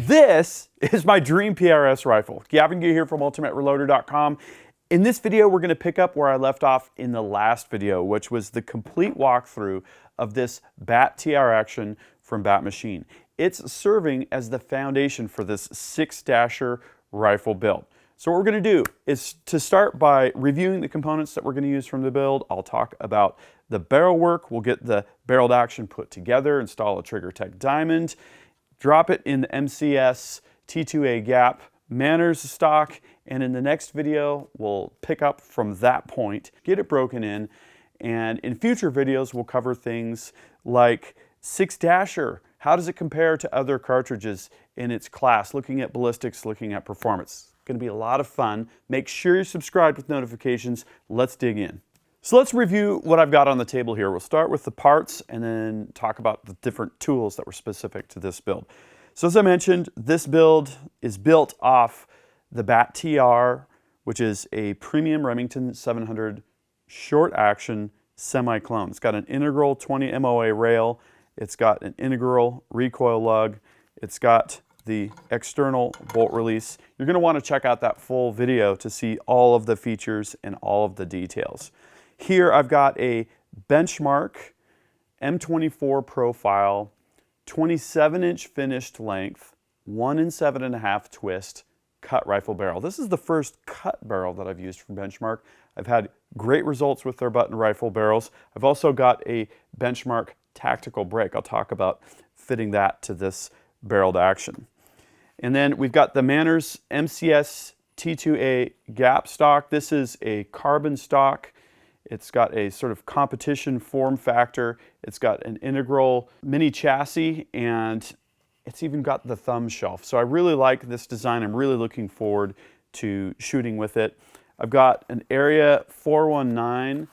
This is my dream PRS rifle. Gavin Gear here from UltimateReloader.com. In this video, we're going to pick up where I left off in the last video, which was the complete walkthrough of this BAT TR action from BAT Machine. It's serving as the foundation for this 6-dasher rifle build. So what we're going to do is to start by reviewing the components that we're going to use from the build. I'll talk about the barrel work. We'll get the barreled action put together, install a TriggerTech Diamond, drop it in the MCS T2A-GAP manners stock, and in the next video we'll pick up from that point, get it broken in, and in future videos we'll cover things like 6-dasher. How does it compare to other cartridges in its class? Looking at ballistics, looking at performance. It's going to be a lot of fun. Make sure you're subscribed with notifications. Let's dig in. So let's review what I've got on the table here. We'll start with the parts and then talk about the different tools that were specific to this build. So as I mentioned, this build is built off the BAT TR, which is a premium Remington 700 short action semi-clone. It's got an integral 20 MOA rail. It's got an integral recoil lug. It's got the external bolt release. You're going to want to check out that full video to see all of the features and all of the details. Here I've got a benchmark M24 profile, 27-inch finished length, 1 7.5 twist cut rifle barrel. This is the first cut barrel that I've used from Benchmark. I've had great results with their button rifle barrels. I've also got a Benchmark tactical brake. I'll talk about fitting that to this barreled action. And then we've got the Manners MCS T2A-GAP stock. This is a carbon stock. It's got a sort of competition form factor. It's got an integral mini chassis, and it's even got the thumb shelf. So I really like this design. I'm really looking forward to shooting with it. I've got an Area 419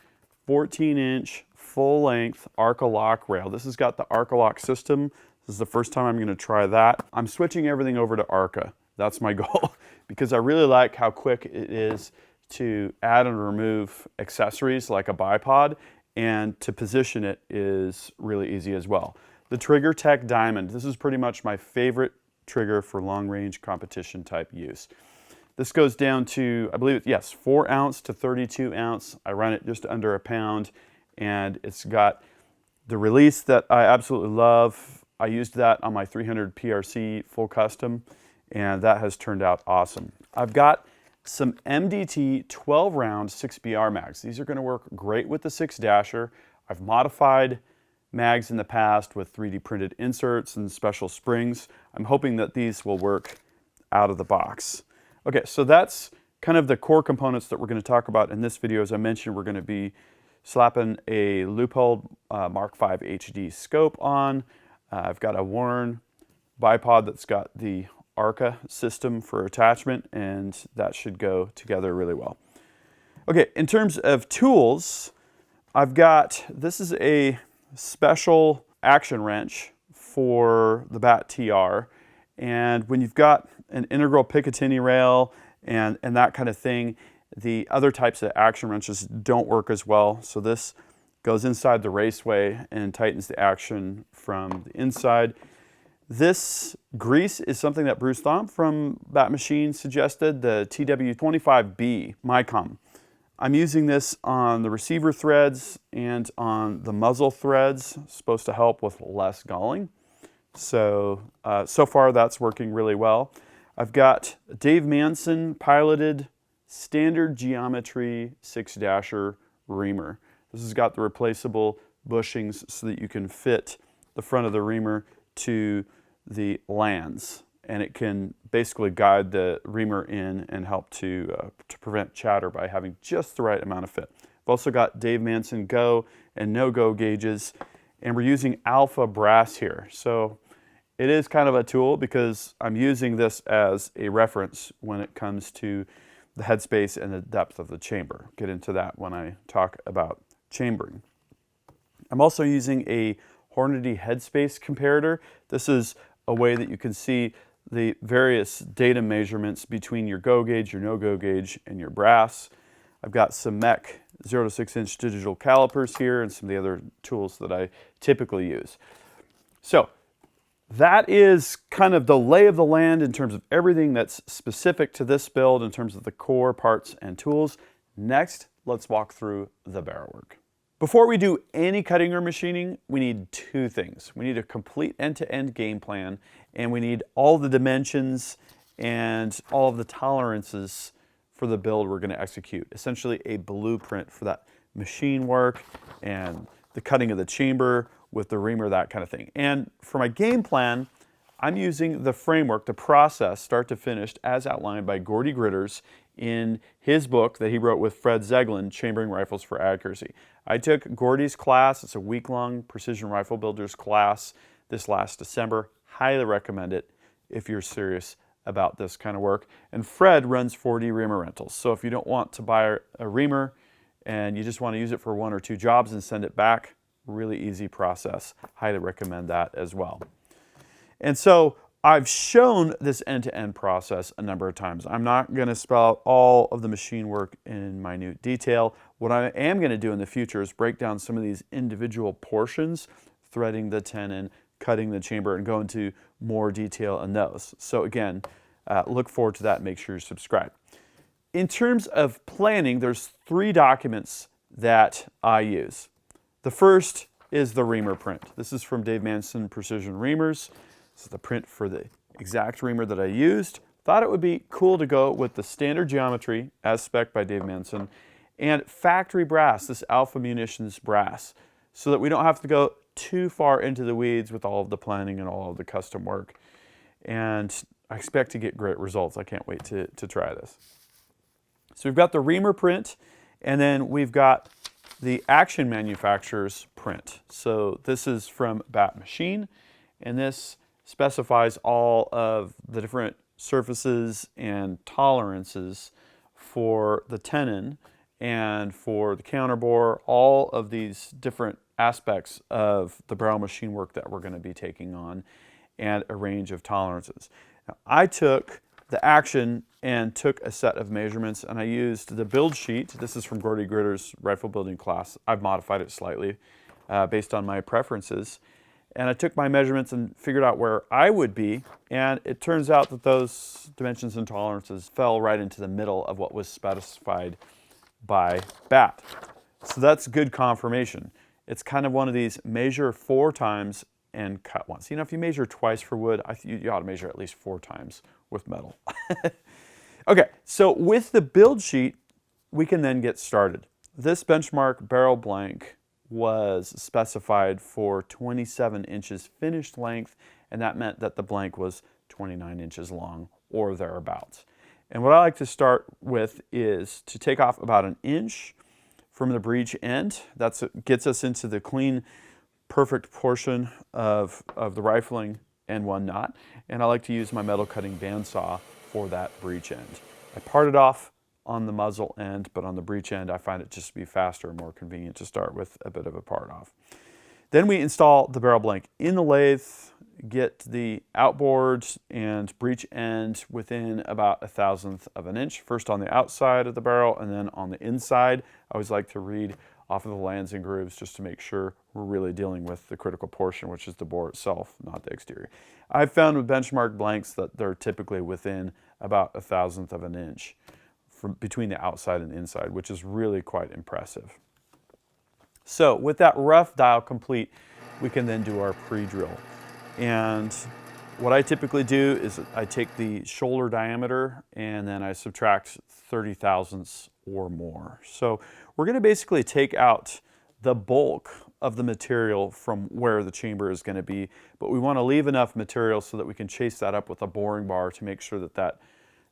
14-inch full-length Arcalock rail. This has got the Arcalock system. This is the first time I'm going to try that. I'm switching everything over to Arca. That's my goal because I really like how quick it is to add and remove accessories like a bipod, and to position it is really easy as well. The TriggerTech Diamond. This is pretty much my favorite trigger for long-range competition type use. This goes down to, I believe, yes, 4 ounce to 32 ounce. I run it just under a pound, and it's got the release that I absolutely love. I used that on my 300 PRC full custom, and that has turned out awesome. I've got some MDT 12-round 6BR mags. These are going to work great with the 6-dasher. I've modified mags in the past with 3D printed inserts and special springs. I'm hoping that these will work out of the box. Okay, so that's kind of the core components that we're going to talk about in this video. As I mentioned, we're going to be slapping a Leupold Mark V HD scope on. I've got a Warren bipod that's got the Arca system for attachment, and that should go together really well. Okay, in terms of tools, I've got, this is a special action wrench for the BAT TR, and when you've got an integral Picatinny rail and that kind of thing, the other types of action wrenches don't work as well. So this goes inside the raceway and tightens the action from the inside. This grease is something that Bruce Thomp from BAT Machine suggested, the TW25B Micom. I'm using this on the receiver threads and on the muzzle threads. It's supposed to help with less galling. So far that's working really well. I've got Dave Manson piloted standard geometry 6-dasher Reamer. This has got the replaceable bushings so that you can fit the front of the Reamer to the lands, and it can basically guide the Reamer in and help to prevent chatter by having just the right amount of fit. I've also got Dave Manson go and no-go gauges, and we're using alpha brass here. So it is kind of a tool because I'm using this as a reference when it comes to the headspace and the depth of the chamber. Get into that when I talk about chambering. I'm also using a Hornady headspace comparator. This is a way that you can see the various data measurements between your go gauge, your no-go gauge, and your brass. I've got some MEC 0 to 6 inch digital calipers here and some of the other tools that I typically use. So that is kind of the lay of the land in terms of everything that's specific to this build in terms of the core parts and tools. Next, let's walk through the barrel work. Before we do any cutting or machining, we need two things. We need a complete end-to-end game plan, and we need all the dimensions and all of the tolerances for the build we're going to execute. Essentially a blueprint for that machine work and the cutting of the chamber with the reamer, that kind of thing. And for my game plan, I'm using the framework, the process, start to finish, as outlined by Gordy Gritters in his book that he wrote with Fred Zeglin, Chambering Rifles for Accuracy. I took Gordy's class. It's a week-long precision rifle builders class this last December. Highly recommend it if you're serious about this kind of work. And Fred runs 4D Reamer rentals. So if you don't want to buy a Reamer and you just want to use it for 1 or 2 jobs and send it back, really easy process. Highly recommend that as well. And so I've shown this end-to-end process a number of times. I'm not going to spell out all of the machine work in minute detail. What I am going to do in the future is break down some of these individual portions, threading the tenon, cutting the chamber, and go into more detail on those. So again, look forward to that. Make sure you're subscribed. In terms of planning, there's 3 documents that I use. The first is the Reamer Print. This is from Dave Manson Precision Reamers. This is the print for the exact reamer that I used. Thought it would be cool to go with the standard geometry as spec by Dave Manson and factory brass, this Alpha Munitions brass, so that we don't have to go too far into the weeds with all of the planning and all of the custom work. And I expect to get great results. I can't wait to try this. So we've got the Reamer Print, and then we've got the Action Manufacturer's print. So this is from Bat Machine, and this specifies all of the different surfaces and tolerances for the tenon and for the counterbore, all of these different aspects of the barrel machine work that we're going to be taking on, and a range of tolerances. Now, I took the Action and took a set of measurements, and I used the build sheet. This is from Gordy Gritter's rifle building class. I've modified it slightly based on my preferences. And I took my measurements and figured out where I would be, and it turns out that those dimensions and tolerances fell right into the middle of what was specified by BAT. So that's good confirmation. It's kind of one of these measure 4 times and cut once. You know, if you measure twice for wood, you ought to measure at least 4 times with metal. Okay, so with the build sheet, we can then get started. This benchmark barrel blank was specified for 27 inches finished length, and that meant that the blank was 29 inches long or thereabouts. And what I like to start with is to take off about 1 inch from the breech end. That gets us into the clean, perfect portion of the rifling and 1 knot. And I like to use my metal cutting bandsaw for that breech end. I part it off on the muzzle end, but on the breech end, I find it just to be faster and more convenient to start with a bit of a part off. Then we install the barrel blank in the lathe, get the outboard and breech end within about 1/1000th of an inch, first on the outside of the barrel and then on the inside. I always like to read off of the lands and grooves just to make sure we're really dealing with the critical portion, which is the bore itself, not the exterior. I've found with benchmark blanks that they're typically within about 1/1000th of an inch between the outside and inside, which is really quite impressive. So with that rough dial complete, we can then do our pre-drill. And what I typically do is I take the shoulder diameter and then I subtract 30 thousandths or more. So we're going to basically take out the bulk of the material from where the chamber is going to be, but we want to leave enough material so that we can chase that up with a boring bar to make sure that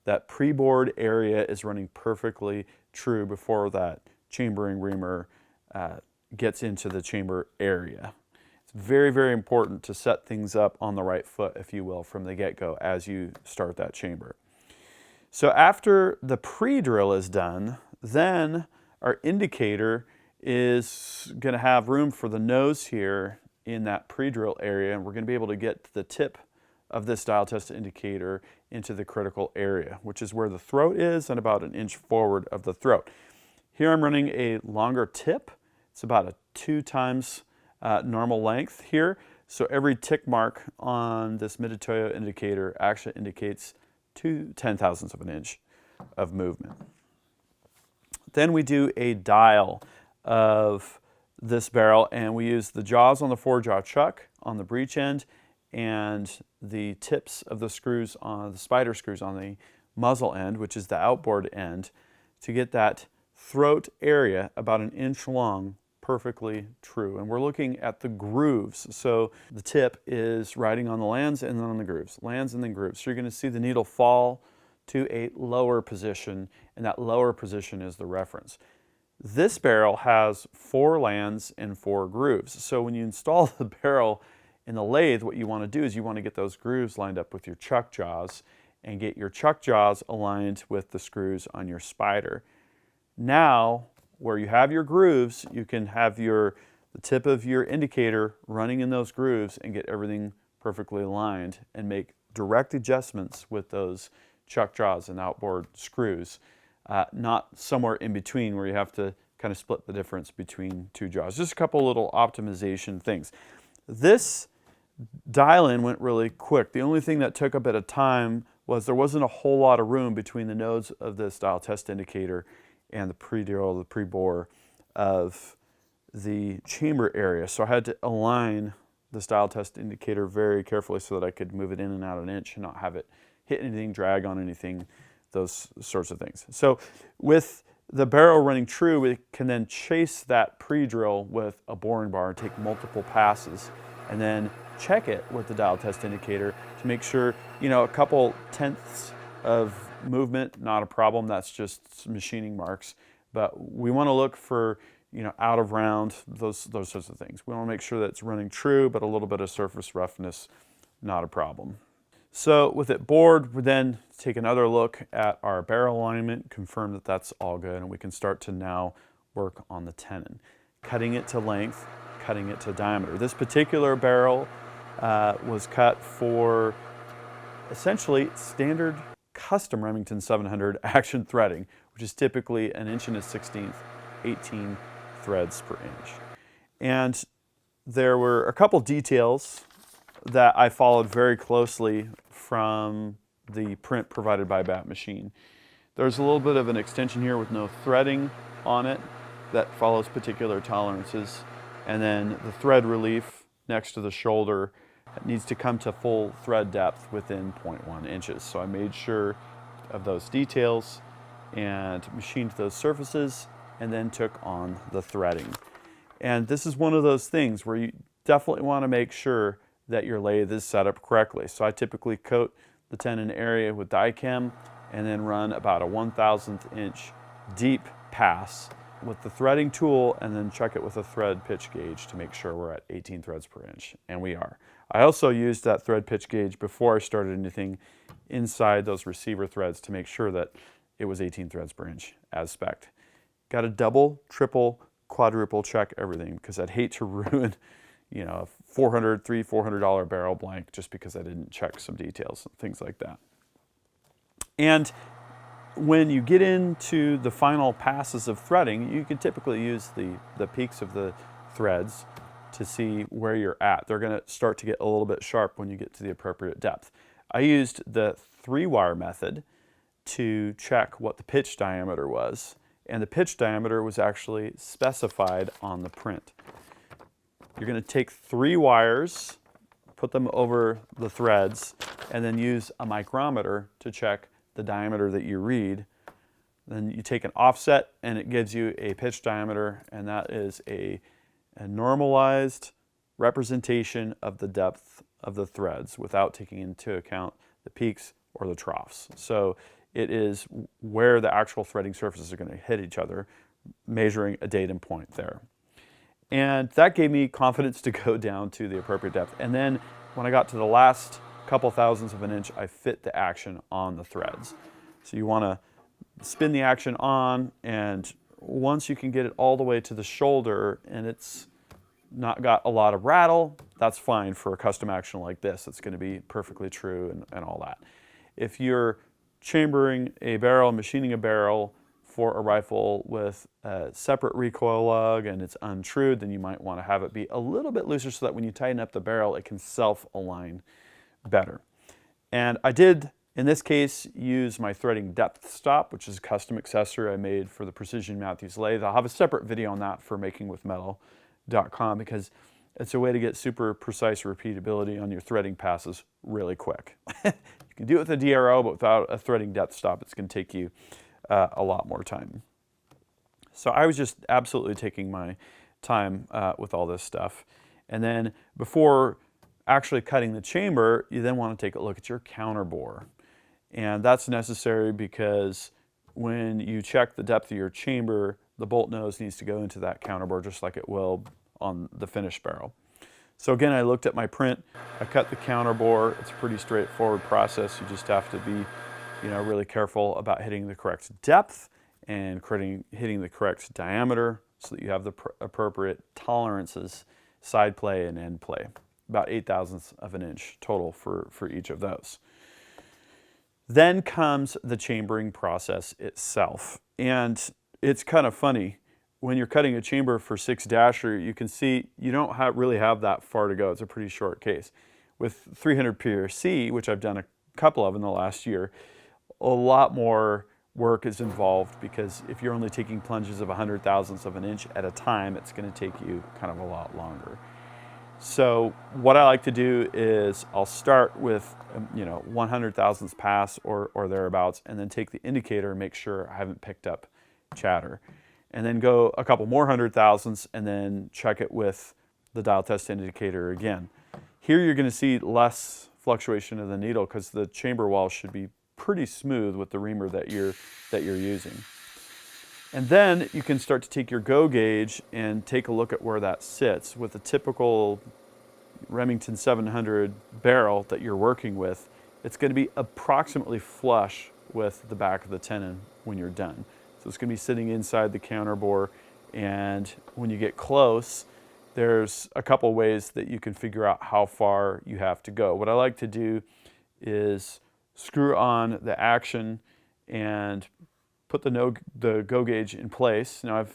that pre-bored area is running perfectly true before that chambering reamer gets into the chamber area. It's very, very important to set things up on the right foot, if you will, from the get-go as you start that chamber. So after the pre-drill is done, then our indicator is going to have room for the nose here in that pre-drill area, and we're going to be able to get the tip of this dial test indicator into the critical area, which is where the throat is and about 1 inch forward of the throat. Here I'm running a longer tip. It's about a 2 times normal length here. So every tick mark on this mid-to-toe indicator actually indicates 2/10,000ths of an inch of movement. Then we do a dial of this barrel, and we use the jaws on the four-jaw chuck on the breech end and the tips of the screws on the spider screws on the muzzle end, which is the outboard end, to get that throat area about 1 inch long perfectly true. And we're looking at the grooves. So the tip is riding on the lands and then on the grooves, lands and then grooves. So you're going to see the needle fall to a lower position, and that lower position is the reference. This barrel has 4 lands and 4 grooves. So when you install the barrel in the lathe, what you want to do is you want to get those grooves lined up with your chuck jaws and get your chuck jaws aligned with the screws on your spider. Now, where you have your grooves, you can have the tip of your indicator running in those grooves and get everything perfectly aligned and make direct adjustments with those chuck jaws and outboard screws, not somewhere in between where you have to kind of split the difference between 2 jaws. Just a couple little optimization things. This dial-in went really quick. The only thing that took a bit of time was there wasn't a whole lot of room between the nodes of this dial test indicator and the pre-drill, the pre-bore of the chamber area. So I had to align this dial test indicator very carefully so that I could move it in and out 1 inch and not have it hit anything, drag on anything, those sorts of things. So with the barrel running true, we can then chase that pre-drill with a boring bar, take multiple passes, and then check it with the dial test indicator to make sure, a couple tenths of movement, not a problem. That's just machining marks. But we want to look for, out of round, those sorts of things. We want to make sure that it's running true, but a little bit of surface roughness, not a problem. So with it bored, we then take another look at our barrel alignment, confirm that that's all good, and we can start to now work on the tenon, cutting it to length, cutting it to diameter. This particular barrel was cut for essentially standard custom Remington 700 action threading, which is typically 1 1/16", 18 threads per inch. And there were a couple details that I followed very closely from the print provided by BAT Machine. There's a little bit of an extension here with no threading on it that follows particular tolerances. And then the thread relief next to the shoulder needs to come to full thread depth within 0.1 inches. So I made sure of those details and machined those surfaces and then took on the threading. And this is one of those things where you definitely want to make sure that your lathe is set up correctly. So I typically coat the tenon area with die-chem and then run about a 1/1000th inch deep pass with the threading tool and then check it with a thread pitch gauge to make sure we're at 18 threads per inch, and we are. I also used that thread pitch gauge before I started anything inside those receiver threads to make sure that it was 18 threads per inch as spec'd. Got to double, triple, quadruple check everything because I'd hate to ruin a $400 barrel blank just because I didn't check some details and things like that. And when you get into the final passes of threading, you can typically use the peaks of the threads to see where you're at. They're going to start to get a little bit sharp when you get to the appropriate depth. I used the 3-wire method to check what the pitch diameter was, and the pitch diameter was actually specified on the print. You're going to take 3 wires, put them over the threads, and then use a micrometer to check the diameter that you read. Then you take an offset and it gives you a pitch diameter, and that is a normalized representation of the depth of the threads without taking into account the peaks or the troughs. So it is where the actual threading surfaces are going to hit each other, measuring a datum point there. And that gave me confidence to go down to the appropriate depth. And then when I got to the last couple thousandths of an inch, I fit the action on the threads. So you want to spin the action on, and once you can get it all the way to the shoulder and it's not got a lot of rattle, that's fine for a custom action like this. It's going to be perfectly true and all that. If you're chambering a barrel, machining a barrel for a rifle with a separate recoil lug and it's untrued, then you might want to have it be a little bit looser so that when you tighten up the barrel, it can self-align better. And I did, in this case, use my threading depth stop, which is a custom accessory I made for the Precision Matthews lathe. I'll have a separate video on that for makingwithmetal.com because it's a way to get super precise repeatability on your threading passes really quick. You can do it with a DRO, but without a threading depth stop, it's going to take you a lot more time. So I was just absolutely taking my time with all this stuff. And then before actually cutting the chamber, you then want to take a look at your counterbore. And that's necessary because when you check the depth of your chamber, the bolt nose needs to go into that counterbore just like it will on the finished barrel. So again, I looked at my print, I cut the counterbore. It's a pretty straightforward process. You just have to be, really careful about hitting the correct depth and hitting the correct diameter so that you have the appropriate tolerances, side play and end play. About 0.08 of an inch total for each of those. Then comes the chambering process itself. And it's kind of funny. When you're cutting a chamber for 6 dasher, you can see you don't really have that far to go. It's a pretty short case. With 300 PRC, which I've done a couple of in the last year, a lot more work is involved because if you're only taking plunges of 100,000ths of an inch at a time, it's going to take you kind of a lot longer. So what I like to do is I'll start with 100,000ths pass or thereabouts, and then take the indicator and make sure I haven't picked up chatter. And then go a couple more 100,000ths and then check it with the dial test indicator again. Here you're going to see less fluctuation of the needle because the chamber wall should be pretty smooth with the reamer that you're using. And then you can start to take your go gauge and take a look at where that sits. With a typical Remington 700 barrel that you're working with, it's going to be approximately flush with the back of the tenon when you're done. So it's going to be sitting inside the counterbore, and when you get close, there's a couple ways that you can figure out how far you have to go. What I like to do is screw on the action and put the go gauge in place. Now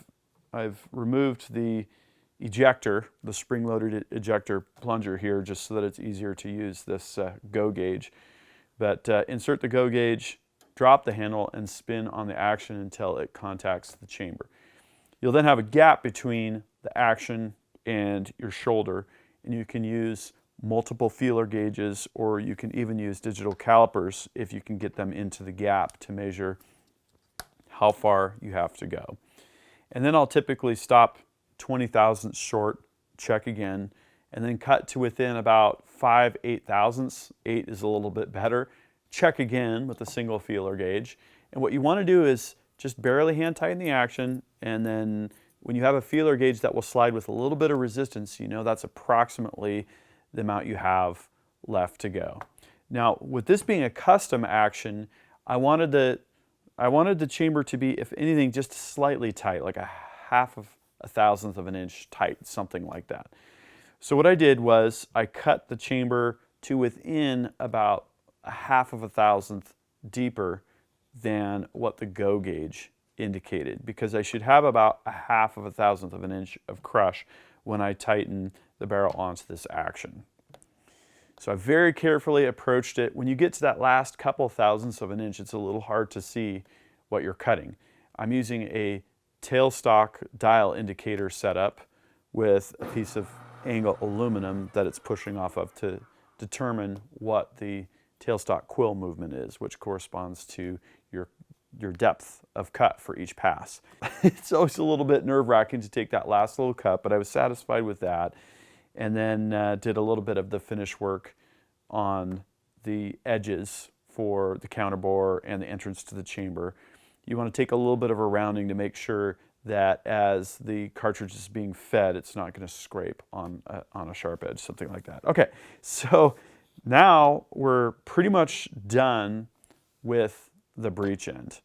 I've removed the ejector, the spring-loaded ejector plunger here, just so that it's easier to use this go gauge. But insert the go gauge, drop the handle, and spin on the action until it contacts the chamber. You'll then have a gap between the action and your shoulder, and you can use multiple feeler gauges, or you can even use digital calipers if you can get them into the gap to measure how far you have to go. And then I'll typically stop 20 thousandths short, check again, and then cut to within about 5/8 thousandths. 8 is a little bit better. Check again with a single feeler gauge. And what you want to do is just barely hand tighten the action, and then when you have a feeler gauge that will slide with a little bit of resistance, you know that's approximately the amount you have left to go. Now, with this being a custom action, I wanted the chamber to be, if anything, just slightly tight, like a 0.005 of an inch tight, something like that. So what I did was I cut the chamber to within about a 0.005 deeper than what the go gauge indicated, because I should have about a 0.005 of an inch of crush when I tighten the barrel onto this action. So I very carefully approached it. When you get to that last couple thousandths of an inch, it's a little hard to see what you're cutting. I'm using a tailstock dial indicator setup with a piece of angle aluminum that it's pushing off of to determine what the tailstock quill movement is, which corresponds to your depth of cut for each pass. It's always a little bit nerve-wracking to take that last little cut, but I was satisfied with that. And then did a little bit of the finish work on the edges for the counterbore and the entrance to the chamber. You want to take a little bit of a rounding to make sure that as the cartridge is being fed, it's not going to scrape on a sharp edge, something like that. Okay, so now we're pretty much done with the breech end.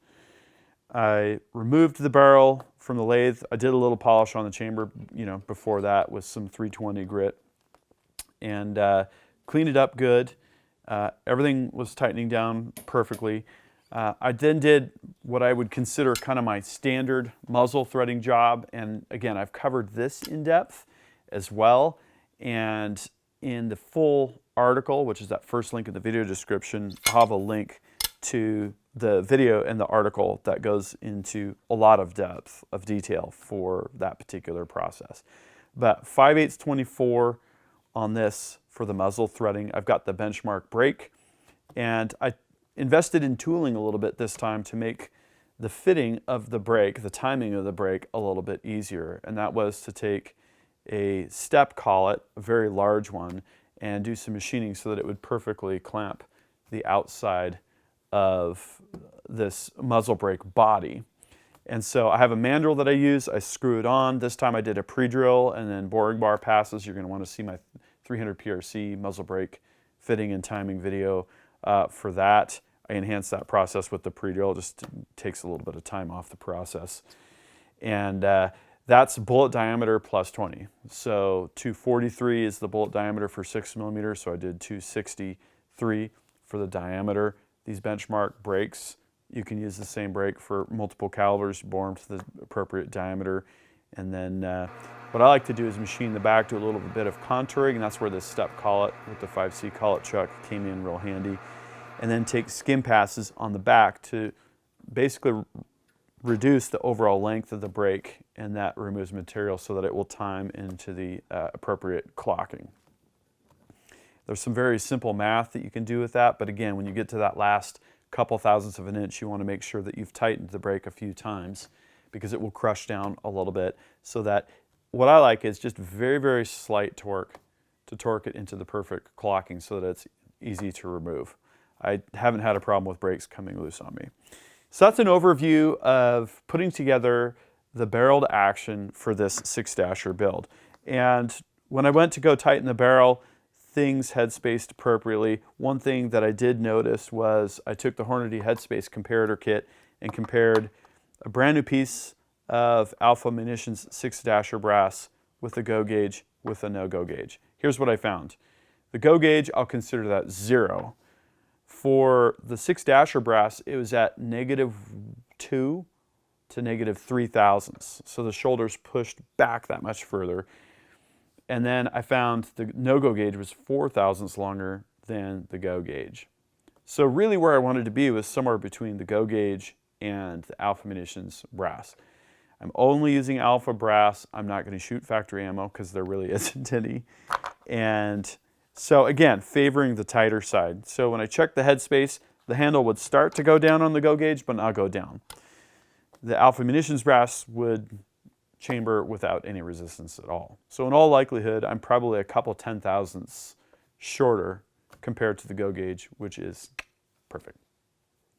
I removed the barrel from the lathe. I did a little polish on the chamber, before that with some 320 grit, and cleaned it up good. Everything was tightening down perfectly. I then did what I would consider kind of my standard muzzle threading job. And again, I've covered this in depth as well. And in the full article, which is that first link in the video description, I'll have a link to the video and the article that goes into a lot of depth of detail for that particular process. But 5/8 24 on this for the muzzle threading. I've got the benchmark break, and I invested in tooling a little bit this time to make the fitting of the break, the timing of the break, a little bit easier. And that was to take a step collet, a very large one, and do some machining so that it would perfectly clamp the outside of this muzzle brake body. And so I have a mandrel that I use. I screw it on. This time I did a pre-drill and then boring bar passes. You're going to want to see my 300 PRC muzzle brake fitting and timing video for that. I enhanced that process with the pre-drill. It just takes a little bit of time off the process. And that's bullet diameter plus 20. So 243 is the bullet diameter for 6mm, so I did 263 for the diameter. These benchmark brakes, you can use the same brake for multiple calibers, bore them to the appropriate diameter. And then what I like to do is machine the back, do a little bit of contouring, and that's where this step collet with the 5C collet chuck came in real handy. And then take skim passes on the back to basically reduce the overall length of the brake, and that removes material so that it will time into the appropriate clocking. There's some very simple math that you can do with that, but again, when you get to that last couple thousandths of an inch, you want to make sure that you've tightened the brake a few times because it will crush down a little bit, so that what I like is just very, very slight torque to torque it into the perfect clocking so that it's easy to remove. I haven't had a problem with brakes coming loose on me. So that's an overview of putting together the barreled action for this 6-dasher build. And when I went to go tighten the barrel, things headspaced appropriately. One thing that I did notice was I took the Hornady Headspace comparator kit and compared a brand new piece of Alpha Munitions 6-dasher brass with a go gauge with a no-go gauge. Here's what I found. The go gauge, I'll consider that 0. For the 6-dasher brass, it was at -2 to -3 thousandths. So the shoulders pushed back that much further. And then I found the no-go gauge was 4 thousandths longer than the go gauge. So really where I wanted to be was somewhere between the go gauge and the Alpha Munitions brass. I'm only using Alpha brass. I'm not going to shoot factory ammo because there really isn't any. And so again, favoring the tighter side. So when I checked the headspace, the handle would start to go down on the go gauge, but not go down. The Alpha Munitions brass would chamber without any resistance at all. So in all likelihood, I'm probably a couple 10 thousandths shorter compared to the go gauge, which is perfect.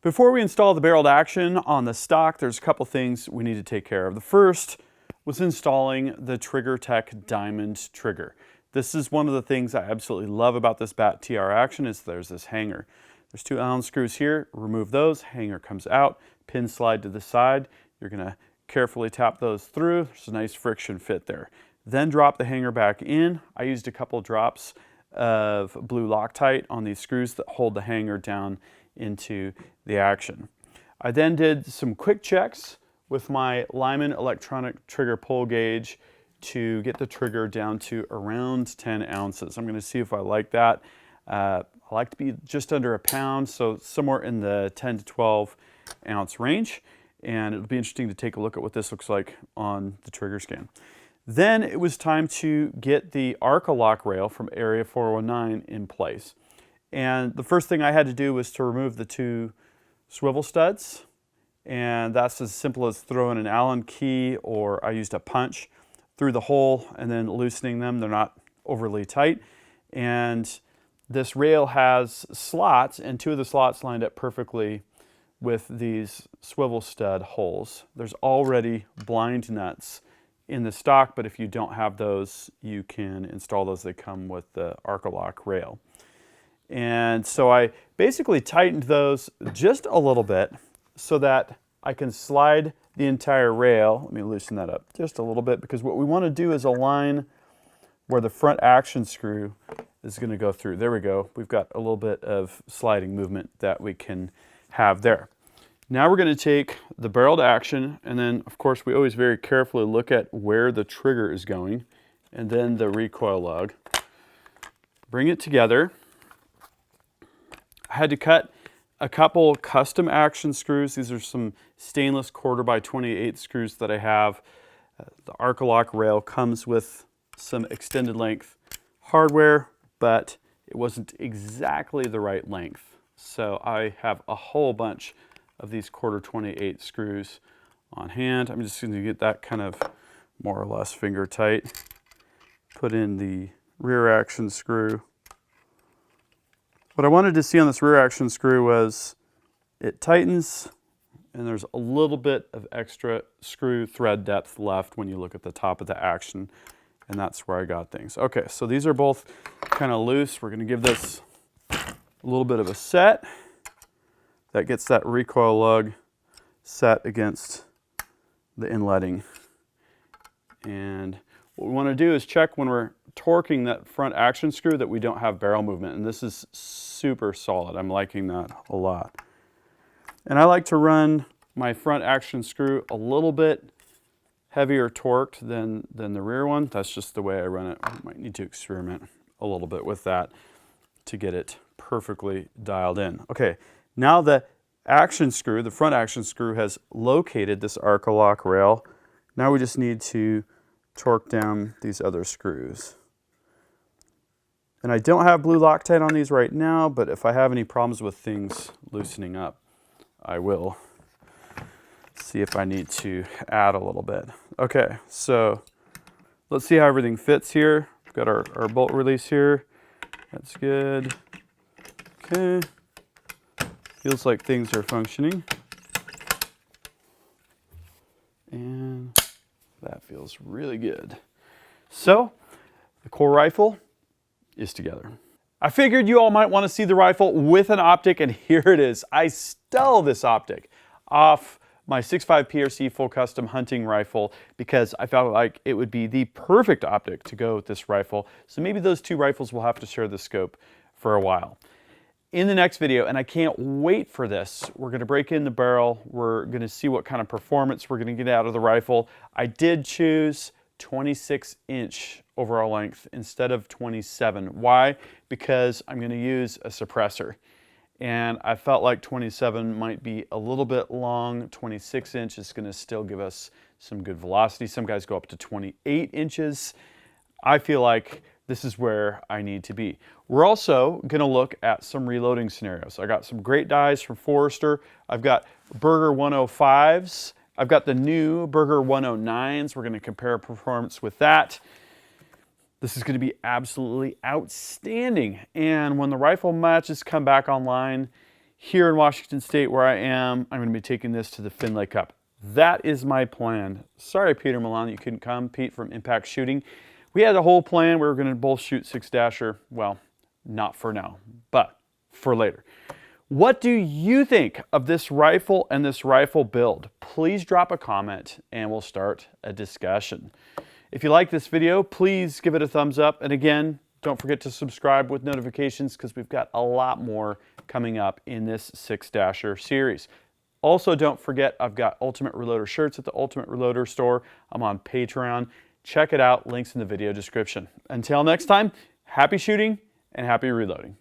Before we install the barreled action on the stock, there's a couple things we need to take care of. The first was installing the TriggerTech Diamond trigger. This is one of the things I absolutely love about this BAT TR action is there's this hanger. There's 2 Allen screws here, remove those, hanger comes out, pin slide to the side. You're gonna carefully tap those through. There's a nice friction fit there. Then drop the hanger back in. I used a couple drops of blue Loctite on these screws that hold the hanger down into the action. I then did some quick checks with my Lyman electronic trigger pull gauge to get the trigger down to around 10 ounces. I'm going to see if I like that. I like to be just under a pound, so somewhere in the 10 to 12 ounce range. And it'll be interesting to take a look at what this looks like on the trigger scan. Then it was time to get the Arcalock rail from Area 419 in place. And the first thing I had to do was to remove the 2 swivel studs. And that's as simple as throwing an Allen key, or I used a punch through the hole and then loosening them. They're not overly tight. And this rail has slots, and 2 of the slots lined up perfectly with these swivel stud holes. There's already blind nuts in the stock, but if you don't have those, you can install those. They come with the Arcalock rail. And so I basically tightened those just a little bit so that I can slide the entire rail. Let me loosen that up just a little bit, because what we want to do is align where the front action screw is going to go through. There we go. We've got a little bit of sliding movement that we can have there. Now we're going to take the barrel to action, and then of course we always very carefully look at where the trigger is going, and then the recoil lug. Bring it together. I had to cut a couple custom action screws. These are some stainless 1/4x28 screws that I have. The Arcalock rail comes with some extended length hardware, but it wasn't exactly the right length. So I have a whole bunch of these 1/4x28 screws on hand. I'm just going to get that kind of more or less finger tight. Put in the rear action screw. What I wanted to see on this rear action screw was it tightens and there's a little bit of extra screw thread depth left when you look at the top of the action, and that's where I got things. Okay, so these are both kind of loose. We're going to give this a little bit of a set. That gets that recoil lug set against the inletting. And what we want to do is check when we're torquing that front action screw that we don't have barrel movement, and this is super solid. I'm liking that a lot. And I like to run my front action screw a little bit heavier torqued than the rear one. That's just the way I run it. I might need to experiment a little bit with that to get it perfectly dialed in. Okay, now the action screw, the front action screw, has located this Arcalock rail. Now we just need to torque down these other screws. And I don't have blue Loctite on these right now, but if I have any problems with things loosening up, I will see if I need to add a little bit. Okay, so let's see how everything fits here. We've got our bolt release here. That's good. Okay. Feels like things are functioning. And that feels really good. So, the core rifle is together. I figured you all might want to see the rifle with an optic, and here it is. I stole this optic off my 6.5 PRC full custom hunting rifle because I felt like it would be the perfect optic to go with this rifle. So maybe those two rifles will have to share the scope for a while. In the next video, and I can't wait for this, we're going to break in the barrel. We're going to see what kind of performance we're going to get out of the rifle. I did choose 26-inch overall length instead of 27. Why? Because I'm going to use a suppressor. And I felt like 27 might be a little bit long. 26 inch is going to still give us some good velocity. Some guys go up to 28 inches. I feel like this is where I need to be. We're also going to look at some reloading scenarios. I got some great dies from Forrester. I've got Burger 105s. I've got the new Burger 109s. We're going to compare performance with that. This is going to be absolutely outstanding. And when the rifle matches come back online here in Washington State where I am, I'm going to be taking this to the Finlay Cup. That is my plan. Sorry, Peter Milan, that you couldn't come. Pete from Impact Shooting. We had a whole plan. We were going to both shoot 6-dasher. Well, not for now, but for later. What do you think of this rifle and this rifle build? Please drop a comment and we'll start a discussion. If you like this video, please give it a thumbs up. And again, don't forget to subscribe with notifications because we've got a lot more coming up in this 6-dasher series. Also, don't forget, I've got Ultimate Reloader shirts at the Ultimate Reloader store. I'm on Patreon. Check it out. Links in the video description. Until next time, happy shooting and happy reloading.